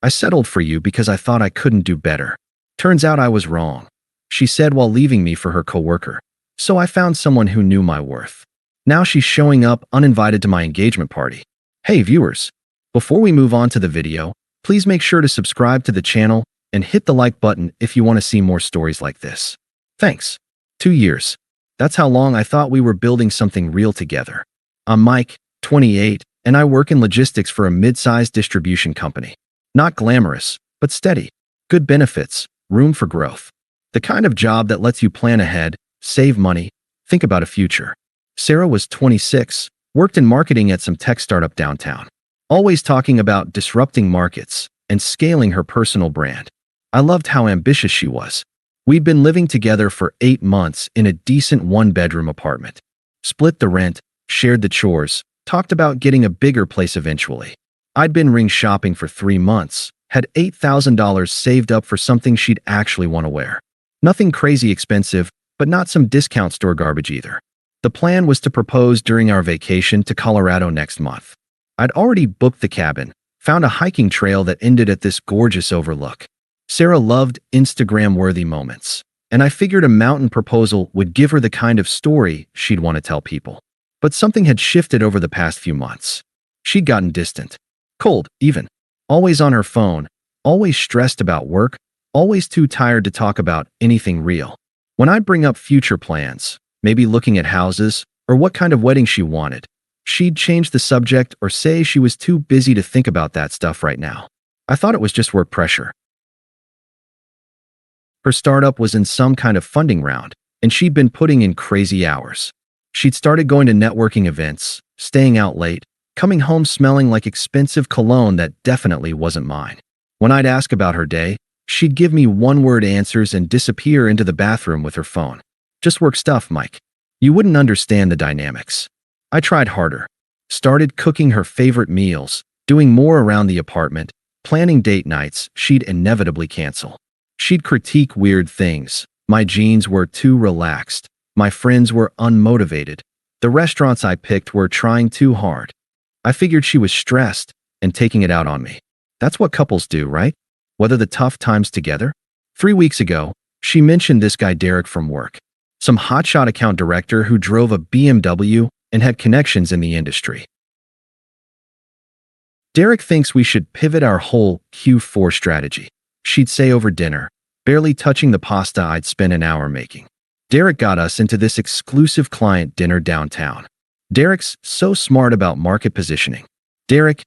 I settled for you because I thought I couldn't do better. Turns out I was wrong, she said while leaving me for her coworker. So I found someone who knew my worth. Now she's showing up uninvited to my engagement party. Hey viewers, before we move on to the video, please make sure to subscribe to the channel and hit the like button if you want to see more stories like this. Thanks. 2 years. That's how long I thought we were building something real together. I'm Mike, 28, and I work in logistics for a mid-sized distribution company. Not glamorous, but steady. Good benefits, room for growth. The kind of job that lets you plan ahead, save money, think about a future. Sarah was 26, worked in marketing at some tech startup downtown. Always talking about disrupting markets and scaling her personal brand. I loved how ambitious she was. We'd been living together for 8 months in a decent one-bedroom apartment. Split the rent, shared the chores, talked about getting a bigger place eventually. I'd been ring shopping for 3 months, had $8,000 saved up for something she'd actually want to wear. Nothing crazy expensive, but not some discount store garbage either. The plan was to propose during our vacation to Colorado next month. I'd already booked the cabin, found a hiking trail that ended at this gorgeous overlook. Sarah loved Instagram-worthy moments, and I figured a mountain proposal would give her the kind of story she'd want to tell people. But something had shifted over the past few months. She'd gotten distant. Cold, even. Always on her phone, always stressed about work, always too tired to talk about anything real. When I'd bring up future plans, maybe looking at houses, or what kind of wedding she wanted, she'd change the subject or say she was too busy to think about that stuff right now. I thought it was just work pressure. Her startup was in some kind of funding round, and she'd been putting in crazy hours. She'd started going to networking events, staying out late, coming home smelling like expensive cologne that definitely wasn't mine. When I'd ask about her day, she'd give me one-word answers and disappear into the bathroom with her phone. Just work stuff, Mike. You wouldn't understand the dynamics. I tried harder. Started cooking her favorite meals, doing more around the apartment, planning date nights she'd inevitably cancel. She'd critique weird things. My jeans were too relaxed. My friends were unmotivated. The restaurants I picked were trying too hard. I figured she was stressed and taking it out on me. That's what couples do, right? Weather the tough times together? 3 weeks ago, she mentioned this guy Derek from work. Some hotshot account director who drove a BMW and had connections in the industry. Derek thinks we should pivot our whole Q4 strategy, she'd say over dinner, barely touching the pasta I'd spent an hour making. Derek got us into this exclusive client dinner downtown. Derek's so smart about market positioning. Derek.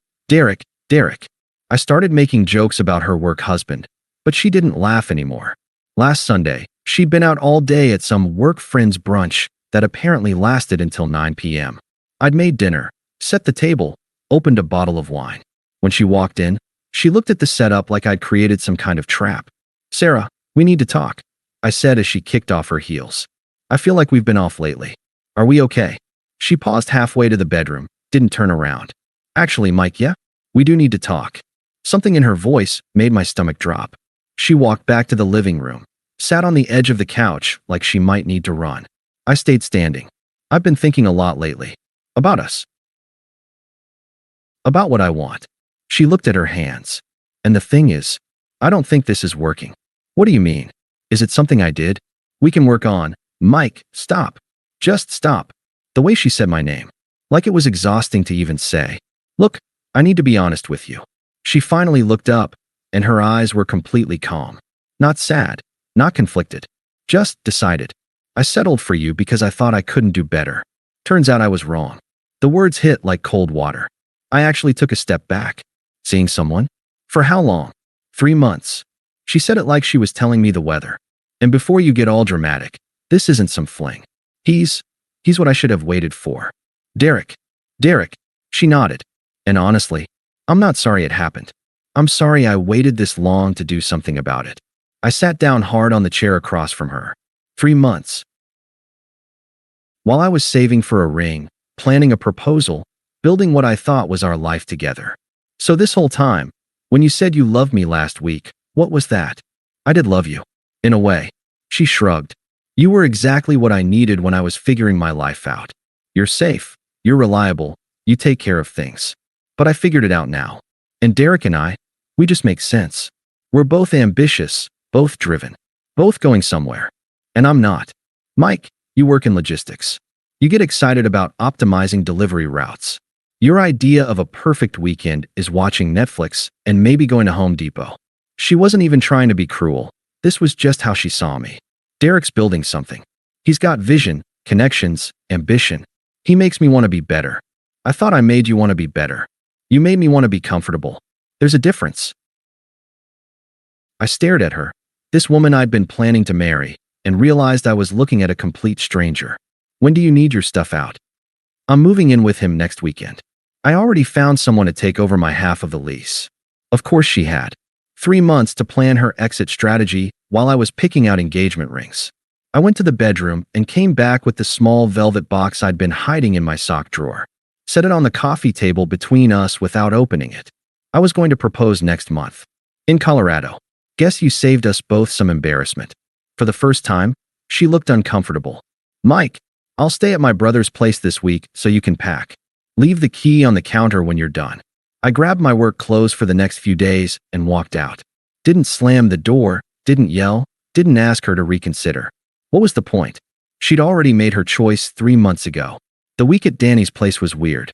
I started making jokes about her work husband, but she didn't laugh anymore. Last Sunday, she'd been out all day at some work friends brunch that apparently lasted until 9 p.m. I'd made dinner, set the table, opened a bottle of wine. When she walked in, she looked at the setup like I'd created some kind of trap. Sarah, we need to talk, I said as she kicked off her heels. I feel like we've been off lately. Are we okay? She paused halfway to the bedroom, didn't turn around. Actually, Mike, yeah? We do need to talk. Something in her voice made my stomach drop. She walked back to the living room, sat on the edge of the couch like she might need to run. I stayed standing. I've been thinking a lot lately. About us. About what I want. She looked at her hands. And the thing is, I don't think this is working. What do you mean? Is it something I did? We can work on. Mike, stop. Just stop. The way she said my name. Like it was exhausting to even say. Look, I need to be honest with you. She finally looked up, and her eyes were completely calm. Not sad, not conflicted. Just decided. I settled for you because I thought I couldn't do better. Turns out I was wrong. The words hit like cold water. I actually took a step back. Seeing someone? For how long? 3 months. She said it like she was telling me the weather. And before you get all dramatic, this isn't some fling. He's what I should have waited for. Derek. She nodded. And honestly, I'm not sorry it happened. I'm sorry I waited this long to do something about it. I sat down hard on the chair across from her. 3 months. While I was saving for a ring, planning a proposal, building what I thought was our life together. So this whole time, when you said you loved me last week, what was that? I did love you. In a way. She shrugged. You were exactly what I needed when I was figuring my life out. You're safe. You're reliable. You take care of things. But I figured it out now. And Derek and I, We just make sense. We're both ambitious, both driven, both going somewhere. And I'm not. Mike, you work in logistics. You get excited about optimizing delivery routes. Your idea of a perfect weekend is watching Netflix and maybe going to Home Depot. She wasn't even trying to be cruel. This was just how she saw me. Derek's building something. He's got vision, connections, ambition. He makes me want to be better. I thought I made you want to be better. You made me want to be comfortable. There's a difference. I stared at her, this woman I'd been planning to marry, and realized I was looking at a complete stranger. When do you need your stuff out? I'm moving in with him next weekend. I already found someone to take over my half of the lease. Of course she had. 3 months to plan her exit strategy while I was picking out engagement rings. I went to the bedroom and came back with the small velvet box I'd been hiding in my sock drawer. Set it on the coffee table between us without opening it. I was going to propose next month. In Colorado. Guess you saved us both some embarrassment. For the first time, she looked uncomfortable. Mike, I'll stay at my brother's place this week so you can pack. Leave the key on the counter when you're done. I grabbed my work clothes for the next few days and walked out. Didn't slam the door, didn't yell, didn't ask her to reconsider. What was the point? She'd already made her choice 3 months ago. The week at Danny's place was weird.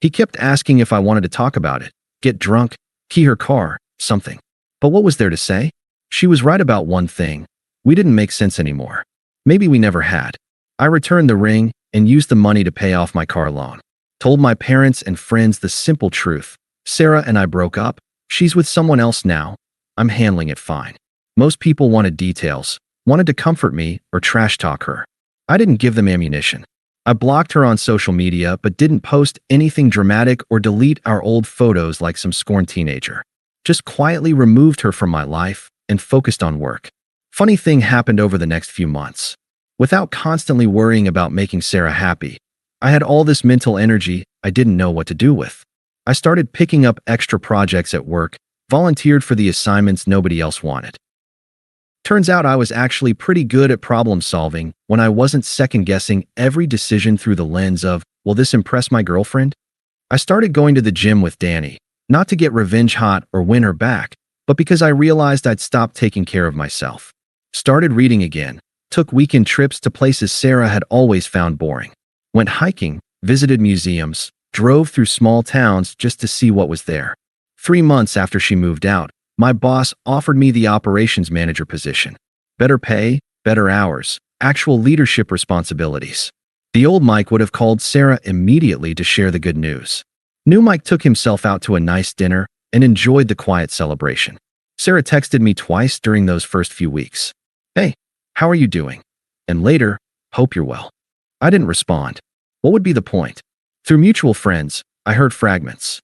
He kept asking if I wanted to talk about it, get drunk, key her car, something. But what was there to say? She was right about one thing. We didn't make sense anymore. Maybe we never had. I returned the ring and used the money to pay off my car loan. Told my parents and friends the simple truth. Sarah and I broke up. She's with someone else now. I'm handling it fine. Most people wanted details, wanted to comfort me or trash talk her. I didn't give them ammunition. I blocked her on social media but didn't post anything dramatic or delete our old photos like some scorned teenager. Just quietly removed her from my life and focused on work. Funny thing happened over the next few months. Without constantly worrying about making Sarah happy, I had all this mental energy I didn't know what to do with. I started picking up extra projects at work, volunteered for the assignments nobody else wanted. Turns out I was actually pretty good at problem solving when I wasn't second-guessing every decision through the lens of, will this impress my girlfriend? I started going to the gym with Danny, not to get revenge hot or win her back, but because I realized I'd stopped taking care of myself. Started reading again, took weekend trips to places Sarah had always found boring. Went hiking, visited museums, drove through small towns just to see what was there. 3 months after she moved out, my boss offered me the operations manager position. Better pay, better hours, actual leadership responsibilities. The old Mike would have called Sarah immediately to share the good news. New Mike took himself out to a nice dinner and enjoyed the quiet celebration. Sarah texted me twice during those first few weeks. Hey, how are you doing? And later, hope you're well. I didn't respond. What would be the point? Through mutual friends, I heard fragments.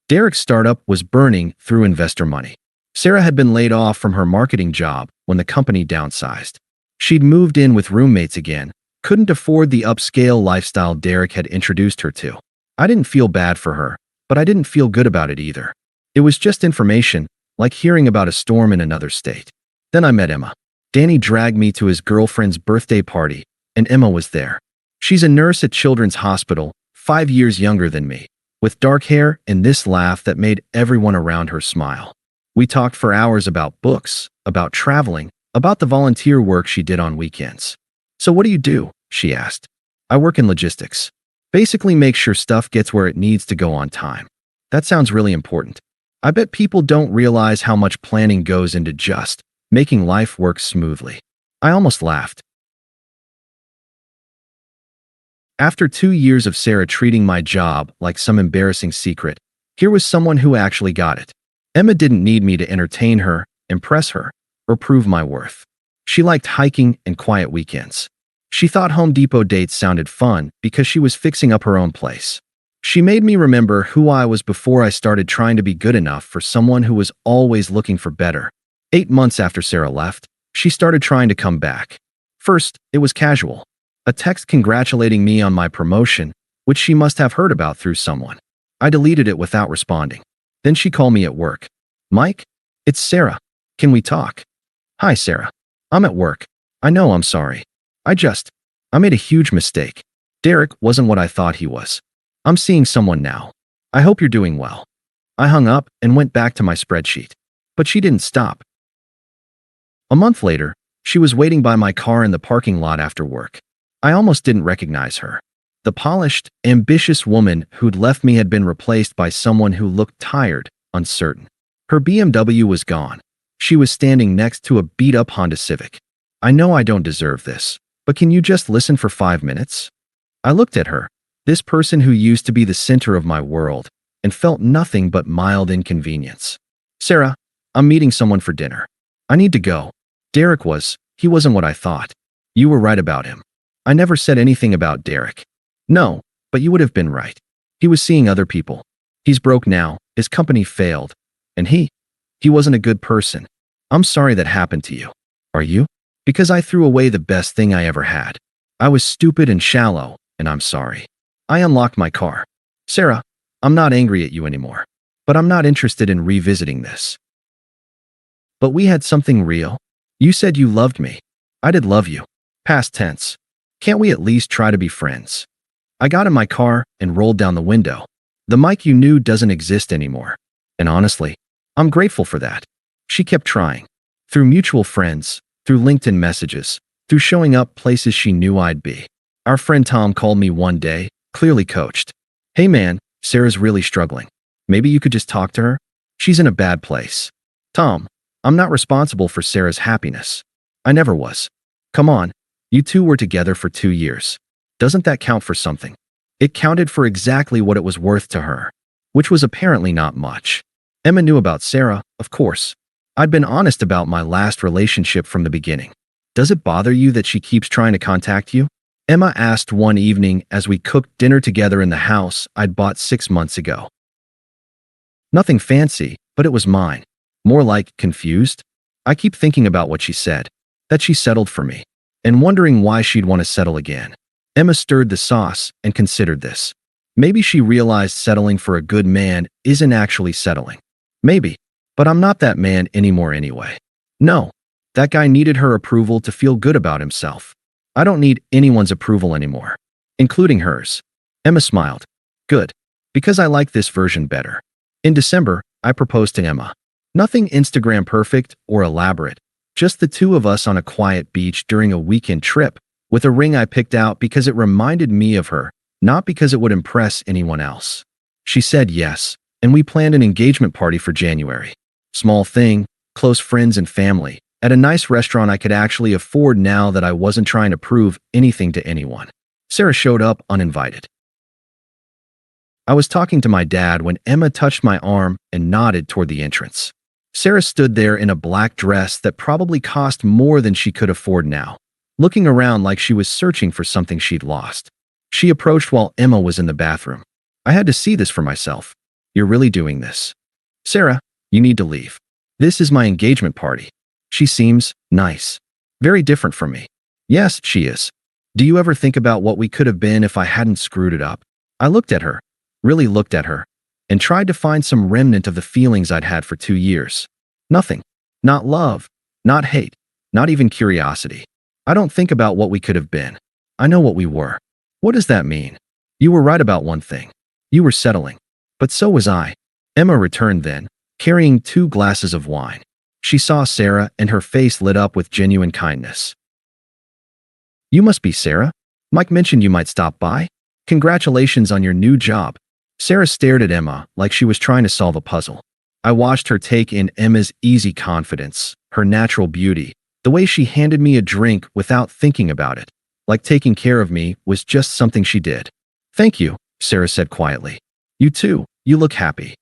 Derek's startup was burning through investor money. Sarah had been laid off from her marketing job when the company downsized. She'd moved in with roommates again, couldn't afford the upscale lifestyle Derek had introduced her to. I didn't feel bad for her, but I didn't feel good about it either. It was just information, like hearing about a storm in another state. Then I met Emma. Danny dragged me to his girlfriend's birthday party, and Emma was there. She's a nurse at Children's Hospital, 5 years younger than me, with dark hair and this laugh that made everyone around her smile. We talked for hours about books, about traveling, about the volunteer work she did on weekends. So what do you do? She asked. I work in logistics. Basically make sure stuff gets where it needs to go on time. That sounds really important. I bet people don't realize how much planning goes into just making life work smoothly. I almost laughed. After 2 years of Sarah treating my job like some embarrassing secret, here was someone who actually got it. Emma didn't need me to entertain her, impress her, or prove my worth. She liked hiking and quiet weekends. She thought Home Depot dates sounded fun because she was fixing up her own place. She made me remember who I was before I started trying to be good enough for someone who was always looking for better. 8 months after Sarah left, she started trying to come back. First, it was casual. A text congratulating me on my promotion, which she must have heard about through someone. I deleted it without responding. Then she called me at work. Mike? It's Sarah. Can we talk? Hi, Sarah. I'm at work. I know, I'm sorry. I made a huge mistake. Derek wasn't what I thought he was. I'm seeing someone now. I hope you're doing well. I hung up and went back to my spreadsheet. But she didn't stop. A month later, she was waiting by my car in the parking lot after work. I almost didn't recognize her. The polished, ambitious woman who'd left me had been replaced by someone who looked tired, uncertain. Her BMW was gone. She was standing next to a beat-up Honda Civic. I know I don't deserve this, but can you just listen for 5 minutes? I looked at her, this person who used to be the center of my world, and felt nothing but mild inconvenience. Sarah, I'm meeting someone for dinner. I need to go. He wasn't what I thought. You were right about him. I never said anything about Derek. No, but you would have been right. He was seeing other people. He's broke now, his company failed. And he wasn't a good person. I'm sorry that happened to you. Are you? Because I threw away the best thing I ever had. I was stupid and shallow, and I'm sorry. I unlocked my car. Sarah, I'm not angry at you anymore. But I'm not interested in revisiting this. But we had something real. You said you loved me. I did love you. Past tense. Can't we at least try to be friends? I got in my car and rolled down the window. The Mike you knew doesn't exist anymore. And honestly, I'm grateful for that. She kept trying. Through mutual friends, through LinkedIn messages, through showing up places she knew I'd be. Our friend Tom called me one day, clearly coached. Hey man, Sarah's really struggling. Maybe you could just talk to her? She's in a bad place. Tom, I'm not responsible for Sarah's happiness. I never was. Come on, you two were together for 2 years. Doesn't that count for something? It counted for exactly what it was worth to her, which was apparently not much. Emma knew about Sarah, of course. I'd been honest about my last relationship from the beginning. Does it bother you that she keeps trying to contact you? Emma asked one evening as we cooked dinner together in the house I'd bought 6 months ago. Nothing fancy, but it was mine. More like confused. I keep thinking about what she said, that she settled for me, and wondering why she'd want to settle again. Emma stirred the sauce and considered this. Maybe she realized settling for a good man isn't actually settling. Maybe, but I'm not that man anymore anyway. No, that guy needed her approval to feel good about himself. I don't need anyone's approval anymore, including hers. Emma smiled. Good, because I like this version better. In December, I proposed to Emma. Nothing Instagram perfect or elaborate, just the two of us on a quiet beach during a weekend trip, with a ring I picked out because it reminded me of her, not because it would impress anyone else. She said yes, and we planned an engagement party for January. Small thing, close friends and family, at a nice restaurant I could actually afford now that I wasn't trying to prove anything to anyone. Sarah showed up uninvited. I was talking to my dad when Emma touched my arm and nodded toward the entrance. Sarah stood there in a black dress that probably cost more than she could afford now, looking around like she was searching for something she'd lost. She approached while Emma was in the bathroom. I had to see this for myself. You're really doing this. Sarah, you need to leave. This is my engagement party. She seems nice. Very different from me. Yes, she is. Do you ever think about what we could have been if I hadn't screwed it up? I looked at her, really looked at her, and tried to find some remnant of the feelings I'd had for 2 years. Nothing. Not love. Not hate. Not even curiosity. I don't think about what we could have been. I know what we were. What does that mean? You were right about one thing. You were settling. But so was I. Emma returned then, carrying 2 glasses of wine. She saw Sarah and her face lit up with genuine kindness. You must be Sarah. Mike mentioned you might stop by. Congratulations on your new job. Sarah stared at Emma like she was trying to solve a puzzle. I watched her take in Emma's easy confidence, her natural beauty, the way she handed me a drink without thinking about it, like taking care of me was just something she did. Thank you, Sarah said quietly. You too, you look happy.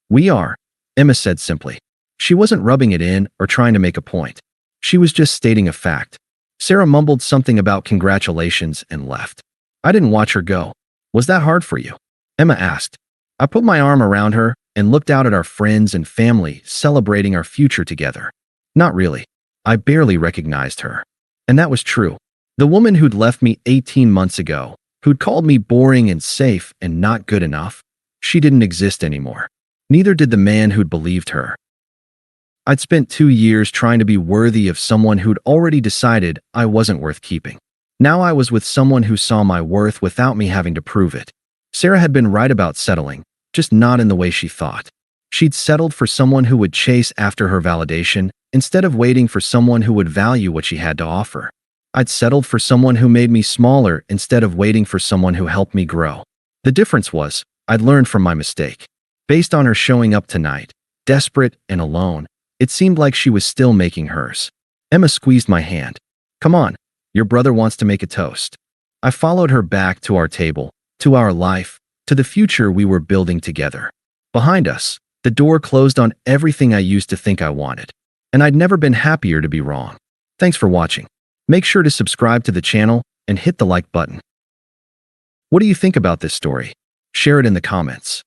We are, Emma said simply. She wasn't rubbing it in or trying to make a point. She was just stating a fact. Sarah mumbled something about congratulations and left. I didn't watch her go. Was that hard for you? Emma asked. I put my arm around her and looked out at our friends and family celebrating our future together. Not really. I barely recognized her. And that was true. The woman who'd left me 18 months ago, who'd called me boring and safe and not good enough, she didn't exist anymore. Neither did the man who'd believed her. I'd spent 2 years trying to be worthy of someone who'd already decided I wasn't worth keeping. Now I was with someone who saw my worth without me having to prove it. Sarah had been right about settling, just not in the way she thought. She'd settled for someone who would chase after her validation instead of waiting for someone who would value what she had to offer. I'd settled for someone who made me smaller instead of waiting for someone who helped me grow. The difference was, I'd learned from my mistake. Based on her showing up tonight, desperate and alone, it seemed like she was still making hers. Emma squeezed my hand. Come on, your brother wants to make a toast. I followed her back to our table, to our life, to the future we were building together. Behind us, the door closed on everything I used to think I wanted. And I'd never been happier to be wrong. Thanks for watching. Make sure to subscribe to the channel and hit the like button. What do you think about this story? Share it in the comments.